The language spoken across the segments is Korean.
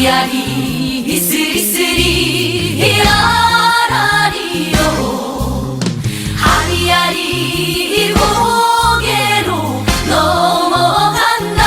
아리아리 이스리스리 라라리요 아리아리 고개로 넘어간다.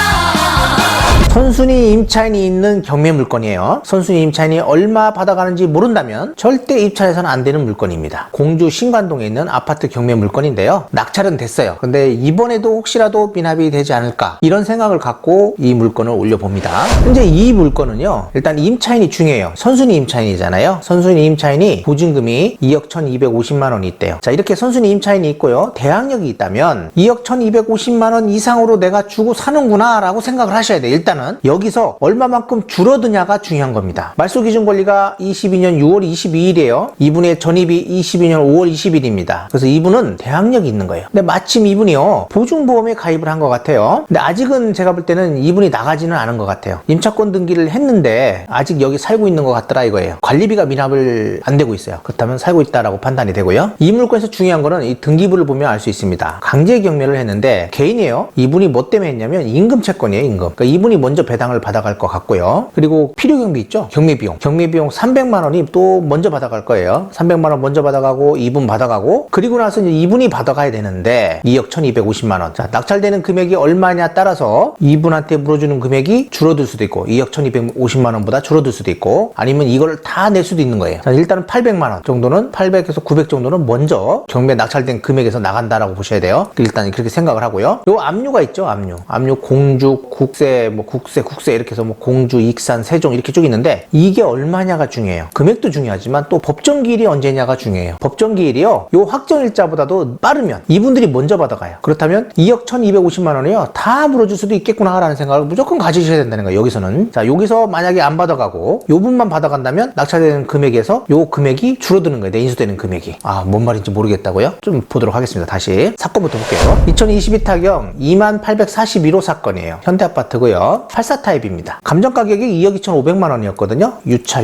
선순위 임차인이 있는 경매 물건이에요. 선순위 임차인이 얼마 받아가는지 모른다면 절대 입찰해서는 안 되는 물건입니다. 공주 신관동에 있는 아파트 경매 물건인데요. 낙찰은 됐어요. 근데 이번에도 혹시라도 미납이 되지 않을까 이런 생각을 갖고 이 물건을 올려봅니다. 현재 이 물건은요, 일단 임차인이 중요해요. 선순위 임차인이잖아요. 선순위 임차인이 보증금이 2억 1250만 원이 있대요. 자, 이렇게 선순위 임차인이 있고요, 대항력이 있다면 2억 1250만 원 이상으로 내가 주고 사는구나 라고 생각을 하셔야 돼요. 일단은 여기서 얼마만큼 줄어드냐가 중요한 겁니다. 말소기준권리가 22년 6월 22일이에요. 이분의 전입이 22년 5월 20일입니다. 그래서 이분은 대항력이 있는 거예요. 근데 마침 이분이요, 보증보험에 가입을 한 것 같아요. 근데 아직은 제가 볼 때는 이분이 나가지는 않은 것 같아요. 임차권 등기를 했는데 아직 여기 살고 있는 것 같더라 이거예요. 관리비가 미납을 안 되고 있어요. 그렇다면 살고 있다라고 판단이 되고요. 이 물건에서 중요한 거는 이 등기부를 보면 알 수 있습니다. 강제 경매를 했는데 개인이에요. 이분이 뭐 때문에 했냐면 임금 채권이에요. 임금. 그러니까 이분이 먼저 배당을 받아갈 것 같고요. 그리고 필요경비 있죠? 경매비용. 경매비용 300만 원이 또 먼저 받아갈 거예요. 300만 원 먼저 받아가고 이분 받아가고, 그리고 나서 이제 이분이 받아가야 되는데 2억 1250만 원. 자, 낙찰되는 금액이 얼마냐 따라서 이분한테 물어주는 금액이 줄어들 수도 있고 2억 1250만 원보다 줄어들 수도 있고, 아니면 이걸 다 낼 수도 있는 거예요. 자, 일단은 800만 원 정도는, 800에서 900 정도는 먼저 경매 낙찰된 금액에서 나간다라고 보셔야 돼요. 일단 그렇게 생각을 하고요. 요 압류가 있죠. 압류 공주, 국세, 뭐 국세 이렇게 해서 뭐 공주, 익산, 세종 이렇게 쭉 있는데 이게 얼마냐가 중요해요. 금액도 중요하지만 또 법정기일이 언제냐가 중요해요. 법정기일이요, 요 확정일자보다도 빠르면 이분들이 먼저 받아가요. 그렇다면 2억 1250만 원이요 다 물어줄 수도 있겠구나 라는 생각을 무조건 가지셔야 된다는 거예요. 여기서는. 자, 여기서 만약에 안 받아가고 요 분만 받아간다면 낙찰되는 금액에서 요 금액이 줄어드는 거예요. 내인수되는 금액이. 아, 뭔 말인지 모르겠다고요? 좀 보도록 하겠습니다. 다시 사건부터 볼게요. 2022 타경 2841호 사건이에요. 현대아파트고요. 84 타입입니다. 감정가격이 2억 2500만 원이었거든요. 유찰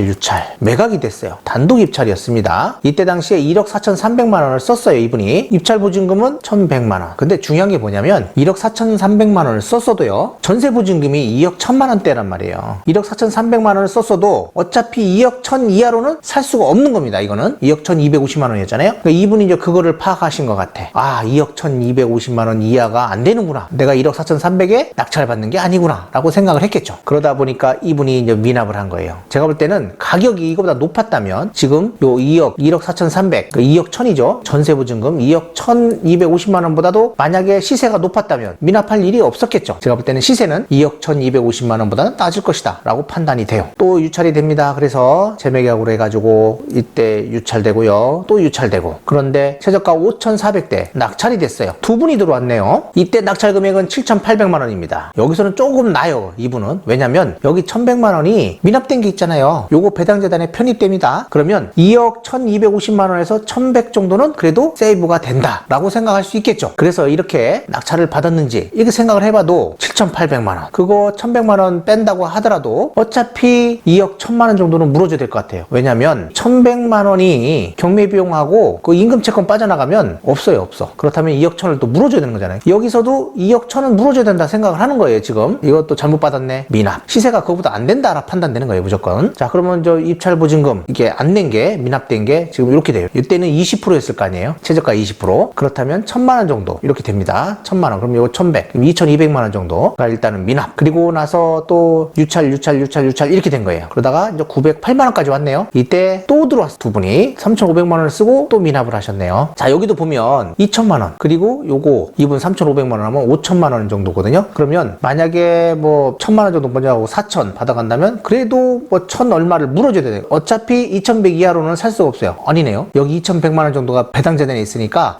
매각이 됐어요. 단독 입찰이었습니다. 이때 당시에 1억 4300만 원을 썼어요. 이분이. 입찰 보증금은 1100만 원. 근데 중요한 게 뭐냐면 1억 4300만 원을 썼어도요, 전세 보증금이 2억 1000만 원대란 말이에요. 1억 4300만 원을 썼어도 어차피 2억 1000 이하로는 살 수가 없는 겁니다. 이거는 2억 1250만 원이었잖아요. 그러니까 이분이 이제 그거를 파악하신 것 같아. 아, 2억 1250만 원 이하가 안 되는구나. 내가 1억 4300에 낙찰받는 게 아니구나 라고 생각을 했겠죠. 그러다 보니까 이분이 이제 미납을 한 거예요. 제가 볼 때는 가격이 이거보다 높았다면 지금 요 1억 4300, 그 2억 1000이죠. 전세 보증금 2억 1250만 원보다도 만약에 시세가 높았다면 미납할 일이 없었겠죠. 제가 볼 때는 시세는 2억 1250만 원보다는 낮을 것이다 라고 판단이 돼요. 또 유찰이 됩니다. 그래서 재매각으로 해가지고 이때 유찰되고요. 또 유찰되고. 그런데 최저가 5400대 낙찰이 됐어요. 두 분이 들어왔네요. 이때 낙찰 금액은 7800만 원입니다. 여기서는 조금 나요. 이분은. 왜냐면 여기 1100만 원이 미납된 게 있잖아요. 요거 배당재단에 편입됩니다. 그러면 2억 1250만 원에서 1100 정도는 그래도 세이브가 된다 라고 생각할 수 있겠죠. 그래서 이렇게 낙찰을 받았는지 이렇게 생각을 해봐도 7800만 원, 그거 1100만 원 뺀다고 하더라도 어차피 2억 1000만 원 정도는 물어줘야 될 것 같아요. 왜냐면 1100만 원이 경매비용하고 그 임금채권 빠져나가면 없어요. 그렇다면 2억 1000을 또 물어줘야 되는 거잖아요. 여기서도 2억 1000은 물어줘야 된다 생각을 하는 거예요. 지금 이것도 잘못 받았네, 미납. 시세가 그거보다 안 된다라 판단되는 거예요. 무조건. 자, 그러면 저 입찰 보증금 이게 안 낸 게, 미납된 게 지금 이렇게 돼요. 이때는 20%였을 거 아니에요. 최저가 20%. 그렇다면 1000만 원 정도 이렇게 됩니다. 1000만 원. 그럼 이거 1100. 그럼 2200만 원 정도가 일단은 미납. 그리고 나서 또 유찰 이렇게 된 거예요. 그러다가 이제 908만 원까지 왔네요. 이때 또 들어왔어. 두 분이 3500만 원을 쓰고 또 미납을 하셨네요. 자, 여기도 보면 2000만 원. 그리고 요거 이분 3500만 원 하면 5000만 원 정도거든요. 그러면 만약에 뭐 1000만 원 정도 먼저 하고 4000 받아간다면 그래도 뭐 1000 얼마를 물어줘야 돼요. 어차피 2100 이하로는 살 수가 없어요. 아니네요. 여기 2100만 원 정도가 배당재단에 있으니까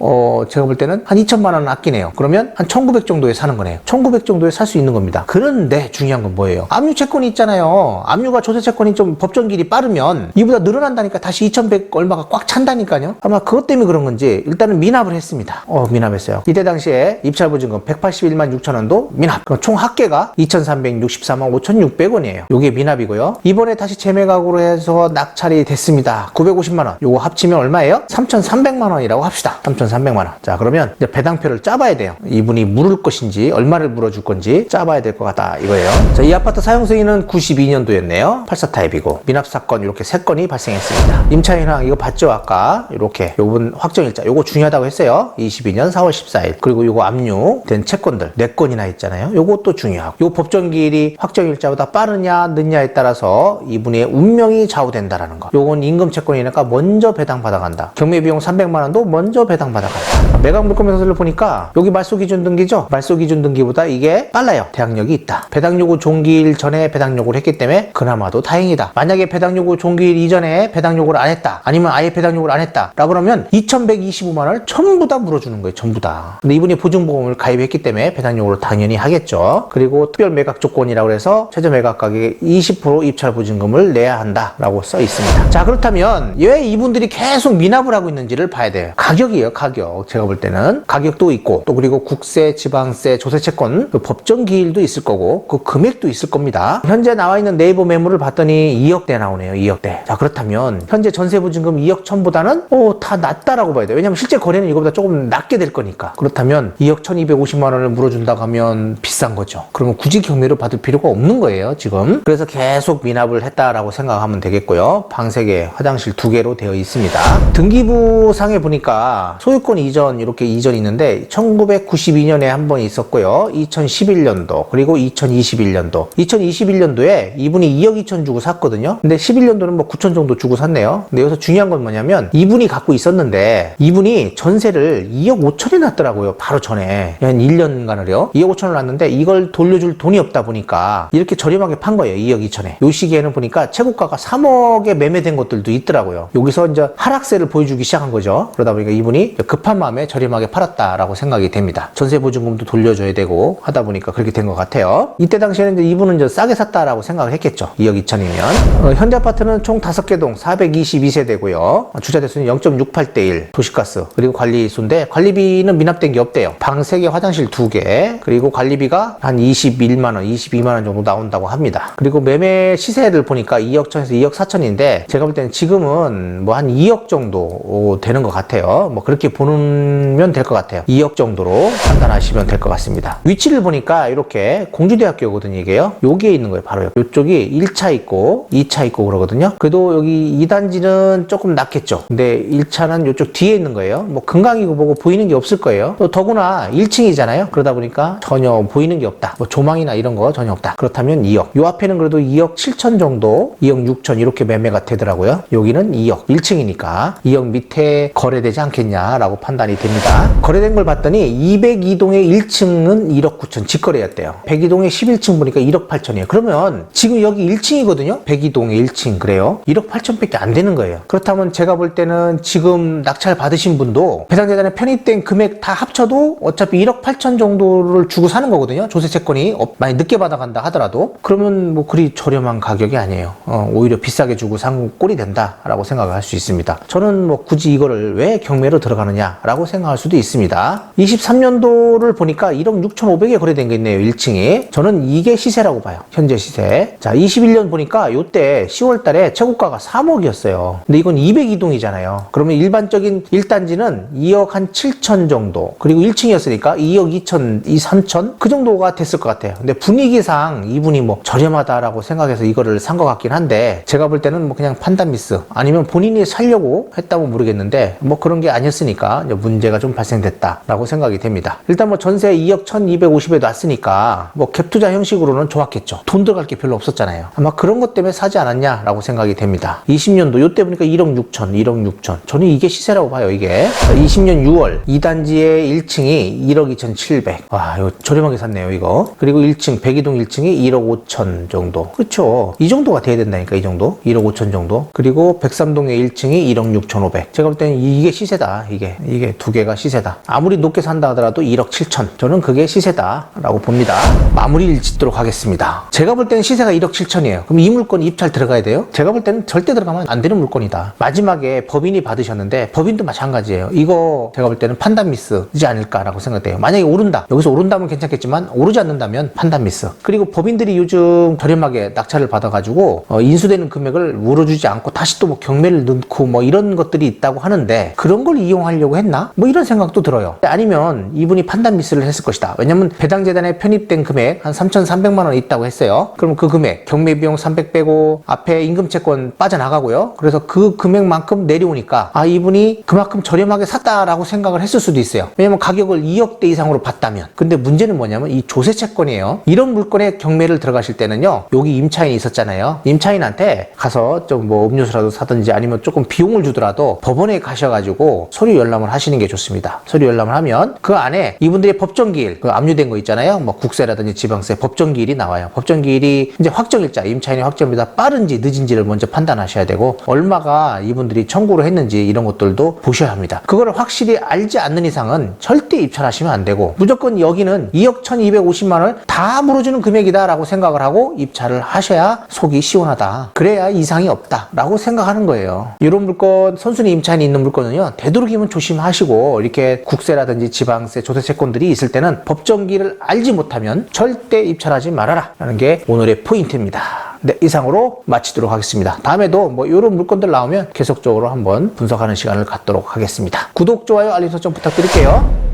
제가 볼 때는 한 2000만 원 아끼네요. 그러면 한 1900 정도에 사는 거네요. 1900 정도에 살 수 있는 겁니다. 그런데 중요한 건 뭐예요? 압류 채권이 있잖아요. 압류가 조세 채권이 좀 법정기일이 빠르면 이보다 늘어난다니까 다시 2100 얼마가 꽉 찬다니까요. 아마 그것 때문에 그런 건지 일단은 미납을 했습니다. 미납했어요. 이때 당시에 입찰 보증금 181만 6천 원도 미납. 그럼 총 합계가 2400 1364만 5,600원이에요. 요게 미납이고요. 이번에 다시 재매각으로 해서 낙찰이 됐습니다. 950만원. 요거 합치면 얼마예요? 3,300만원이라고 합시다. 3,300만원. 자, 그러면 이제 배당표를 짜봐야 돼요. 이분이 물을 것인지 얼마를 물어줄 건지 짜봐야 될 것 같다 이거예요. 자, 이 아파트 사용승인은 92년도였네요. 84타입이고 미납사건 이렇게 3건이 발생했습니다. 임차인항 이거 봤죠? 아까 이렇게 요번 확정일자 요거 중요하다고 했어요. 22년 4월 14일. 그리고 요거 압류된 채권들 4건이나 있잖아요. 요것도 중요하고 요 법정기일이 확정일자보다 빠르냐 늦냐에 따라서 이분의 운명이 좌우된다라는 거. 요건 임금채권이니까 먼저 배당받아간다. 경매비용 300만원도 먼저 배당받아간다. 매각물건명서를 보니까 여기 말소기준 등기죠? 말소기준 등기보다 이게 빨라요. 대항력이 있다. 배당요구 종기일 전에 배당요구를 했기 때문에 그나마도 다행이다. 만약에 배당요구 종기일 이전에 배당요구를 안 했다. 아니면 아예 배당요구를 안 했다. 라고 그러면 2,125만원을 전부 다 물어주는 거예요. 전부 다. 근데 이분이 보증보험을 가입했기 때문에 배당요구를 당연히 하겠죠. 그리고 특별 매각 조건이라고 해서 최저 매각 가격의 20% 입찰 보증금을 내야 한다라고 써 있습니다. 자, 그렇다면 왜 이분들이 계속 미납을 하고 있는지를 봐야 돼요. 가격이에요. 가격. 제가 볼 때는 가격도 있고 또 그리고 국세, 지방세, 조세채권 그 법정 기일도 있을 거고 그 금액도 있을 겁니다. 현재 나와 있는 네이버 매물을 봤더니 2억대 나오네요. 2억대. 자, 그렇다면 현재 전세보증금 2억 1,000보다는 다 낮다라고 봐야 돼요. 왜냐면 실제 거래는 이거보다 조금 낮게 될 거니까. 그렇다면 2억 1,250만 원을 물어준다고 하면 비싼 거죠. 그러면 굳이 경매로 받을 필요가 없는 거예요. 지금. 그래서 계속 미납을 했다라고 생각하면 되겠고요. 방 3개, 화장실 2개로 되어 있습니다. 등기부 상에 보니까 소유권 이전 이렇게 이전이 있는데 1992년에 한 번 있었고요. 2011년도 그리고 2021년도 2021년도에 이분이 2억 2천 주고 샀거든요. 근데 11년도는 뭐 9천 정도 주고 샀네요. 근데 여기서 중요한 건 뭐냐면 이분이 갖고 있었는데 이분이 전세를 2억 5천에 놨더라고요. 바로 전에 한 1년간을요. 2억 5천을 놨는데 이걸 돌려줄 돈이 없다 보니까 이렇게 저렴하게 판 거예요. 2억 2천에. 요 시기에는 보니까 최고가가 3억에 매매된 것들도 있더라고요. 여기서 이제 하락세를 보여주기 시작한 거죠. 그러다 보니까 이분이 급한 마음에 저렴하게 팔았다라고 생각이 됩니다. 전세 보증금도 돌려줘야 되고 하다 보니까 그렇게 된 것 같아요. 이때 당시에는 이제 이분은 이제 싸게 샀다라고 생각을 했겠죠. 2억 2천이면. 현재 아파트는 총 5개 동 422세대고요. 주차 대수는 0.68대 1 도시가스 그리고 관리수인데 관리비는 미납된 게 없대요. 방 3개, 화장실 2개 그리고 관리비가 한 21만 원, 22만 원 정도 나온다고 합니다. 그리고 매매 시세를 보니까 2억 1천에서 2억 4천인데 제가 볼 때는 지금은 뭐 한 2억 정도 되는 것 같아요. 뭐 그렇게 보면 될 것 같아요. 2억 정도로 판단하시면 될 것 같습니다. 위치를 보니까 이렇게 공주대학교거든요. 이게요. 여기에 있는 거예요. 바로 이쪽이 1차 있고 2차 있고 그러거든요. 그래도 여기 2단지는 조금 낫겠죠. 근데 1차는 이쪽 뒤에 있는 거예요. 뭐 금강이고 뭐고 보이는 게 없을 거예요. 또 더구나 1층이잖아요. 그러다 보니까 전혀 보이는 게 없다. 뭐 조망이나 이런 거 전혀 없다. 그렇다면 2억. 요 앞에는 그래도 2억 7천 정도, 2억 6천 이렇게 매매가 되더라고요. 여기는 2억. 1층이니까 2억 밑에 거래되지 않겠냐라고 판단이 됩니다. 거래된 걸 봤더니 202동의 1층은 1억 9천 직거래였대요. 102동의 11층 보니까 1억 8천이에요. 그러면 지금 여기 1층이거든요. 102동의 1층 그래요. 1억 8천밖에 안 되는 거예요. 그렇다면 제가 볼 때는 지금 낙찰 받으신 분도 배당재단에 편입된 금액 다 합쳐도 어차피 1억 8천 정도를 주고 사는 거거든요. 조세채권이 많이 늦게 받아간다 하더라도 그러면 뭐 그리 저렴한 가격이 아니에요. 오히려 비싸게 주고 산 꼴이 된다라고 생각을 할 수 있습니다. 저는 뭐 굳이 이거를 왜 경매로 들어가느냐라고 생각할 수도 있습니다. 23년도를 보니까 1억 6,500에 거래된 게 있네요. 1층이. 저는 이게 시세라고 봐요. 현재 시세. 자, 21년 보니까 요때 10월 달에 최고가가 3억이었어요. 근데 이건 202동이잖아요. 그러면 일반적인 1단지는 2억 한 7천 정도. 그리고 1층이었으니까 2억 2천, 2, 3천? 그 정도가 됐을 것 같아요. 근데 분위기상 이분이 뭐 저렴하다라고 생각해서 이거를 산 것 같긴 한데 제가 볼 때는 뭐 그냥 판단 미스 아니면 본인이 살려고 했다면 모르겠는데 뭐 그런 게 아니었으니까 문제가 좀 발생됐다라고 생각이 됩니다. 일단 뭐 전세 2억 1,250에 놨으니까 뭐 갭 투자 형식으로는 좋았겠죠. 돈 들어갈 게 별로 없었잖아요. 아마 그런 것 때문에 사지 않았냐라고 생각이 됩니다. 20년도 요때 보니까 1억 6천, 1억 6천. 저는 이게 시세라고 봐요, 이게. 20년 6월 2단지의 1층이 1억 2,700. 와, 이거 저렴하게 샀네요, 이거. 그리고 1층, 102동 1층이 1억 5천 정도. 그렇죠. 이 정도가 돼야 된다니까, 이 정도. 1억 5천 정도. 그리고 103동의 1층이 1억 6,500. 제가 볼 때는 이게 시세다, 이게 두 개가 시세다. 아무리 높게 산다 하더라도 1억 7천. 저는 그게 시세다라고 봅니다. 마무리를 짓도록 하겠습니다. 제가 볼 때는 시세가 1억 7천이에요. 그럼 이 물건 입찰 들어가야 돼요? 제가 볼 때는 절대 들어가면 안 되는 물건이다. 마지막에 법인이 받으셨는데 법인도 마찬가지예요. 이거 제가 볼 때는 판단 미스이지 않을까라고 생각돼요. 만약에 오른다. 여기서 오른다면 괜찮겠지만 오르지 않는다면 판단 판단 미스. 그리고 법인들이 요즘 저렴하게 낙찰을 받아가지고 인수되는 금액을 물어주지 않고 다시 또 뭐 경매를 넣고 뭐 이런 것들이 있다고 하는데 그런 걸 이용하려고 했나? 뭐 이런 생각도 들어요. 아니면 이분이 판단 미스를 했을 것이다. 왜냐면 배당재단에 편입된 금액 한 3,300만 원 있다고 했어요. 그럼 그 금액 경매 비용 300 빼고 앞에 임금채권 빠져나가고요. 그래서 그 금액만큼 내려오니까 아 이분이 그만큼 저렴하게 샀다라고 생각을 했을 수도 있어요. 왜냐면 가격을 2억대 이상으로 봤다면. 근데 문제는 뭐냐면 이 조세채권이에요. 이런 물건에 경매를 들어가실 때는요. 여기 임차인이 있었잖아요. 임차인한테 가서 좀 뭐 음료수라도 사든지 아니면 조금 비용을 주더라도 법원에 가셔가지고 서류 열람을 하시는 게 좋습니다. 서류 열람을 하면 그 안에 이분들의 법정기일 그 압류된 거 있잖아요. 뭐 국세라든지 지방세 법정기일이 나와요. 법정기일이 이제 확정일자 임차인의 확정보다 빠른지 늦은지를 먼저 판단하셔야 되고 얼마가 이분들이 청구를 했는지 이런 것들도 보셔야 합니다. 그거를 확실히 알지 않는 이상은 절대 입찰하시면 안 되고 무조건 여기는 2억 1250만 원을 다 물어주는 금액이다 라고 생각을 하고 입찰을 하셔야 속이 시원하다. 그래야 이상이 없다 라고 생각하는 거예요. 이런 물건 선순위 임차인이 있는 물건은요 되도록이면 조심하시고 이렇게 국세라든지 지방세 조세채권들이 있을 때는 법정기를 알지 못하면 절대 입찰하지 말아라 라는 게 오늘의 포인트입니다. 네, 이상으로 마치도록 하겠습니다. 다음에도 뭐 이런 물건들 나오면 계속적으로 한번 분석하는 시간을 갖도록 하겠습니다. 구독, 좋아요, 알림 설정 부탁드릴게요.